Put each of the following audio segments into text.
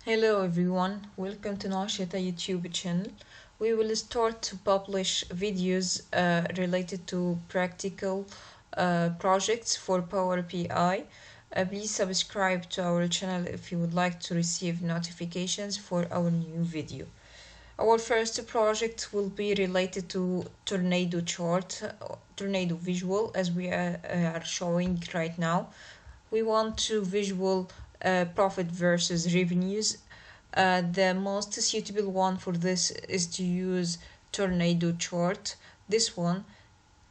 Hello everyone, welcome to eng.noha.sheta YouTube channel. We will start to publish videos related to practical projects for Power BI. Please subscribe to our channel if you would like to receive notifications for our new video. Our first project will be related to tornado chart, tornado visual, as we are showing right now. We want to visual profit versus revenues. The most suitable one for this is to use tornado chart. This one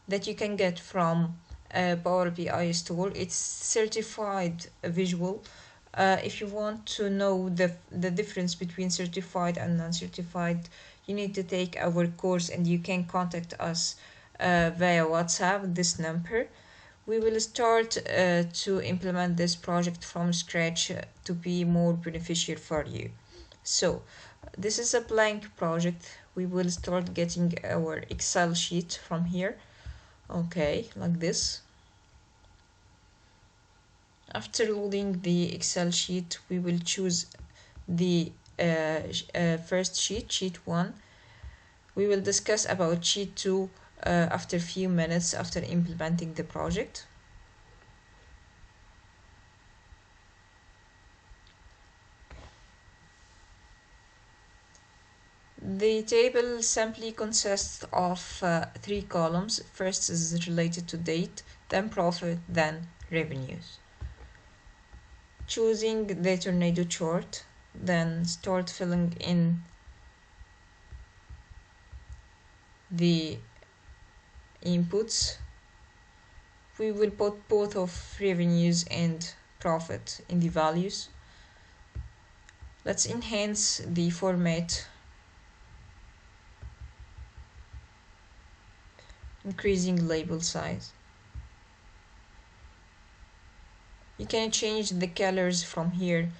that you can get from Power BI store. It's certified visual. If you want to know the difference between certified and non-certified, you need to take our course and you can contact us via WhatsApp, this number. We will start to implement this project from scratch to be more beneficial for you. So this is a blank project. We will start getting our Excel sheet from here. Okay, like this. After loading the Excel sheet, we will choose the first sheet, sheet 1. We will discuss about sheet 2 after a few minutes after implementing the project. The table simply consists of 3 columns. First is related to date, then profit, then revenues. Choosing the tornado chart, then start filling in the inputs. We will put both of revenues and profit in the values. Let's enhance the format, increasing label size. You can change the colors from here,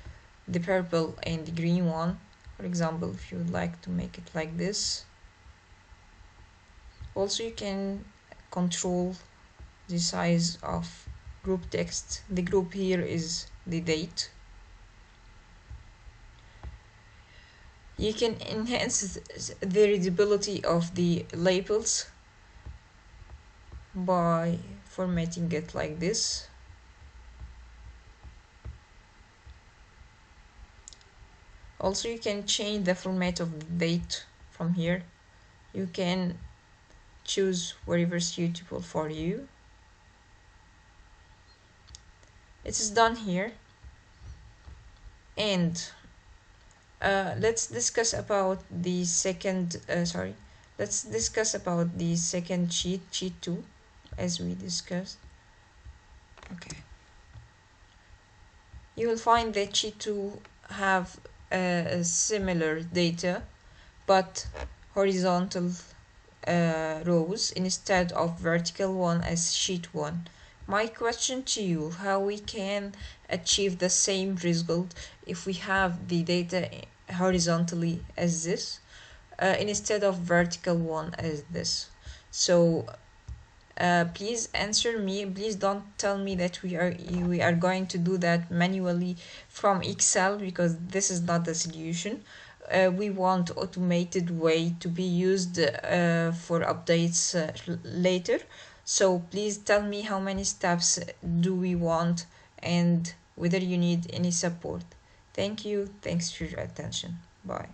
the purple and the green one. For example, if you would like to make it like this. Also, you can control the size of group text. The group here is the date. You can enhance the readability of the labels by formatting it like this. Also, you can change the format of the date from here. You can choose whatever suitable for you. It is done here. And let's discuss about the second let's discuss about the second sheet, sheet 2, as we discussed. Okay, you will find that sheet 2 have similar data but horizontal rows instead of vertical one as sheet 1. My question to you, how we can achieve the same result if we have the data horizontally as this instead of vertical one as this? So please answer me. Please don't tell me that we are going to do that manually from Excel, because this is not the solution. We want automated way to be used for updates later. So please tell me how many steps do we want and whether you need any support. Thank you. Thanks for your attention. Bye.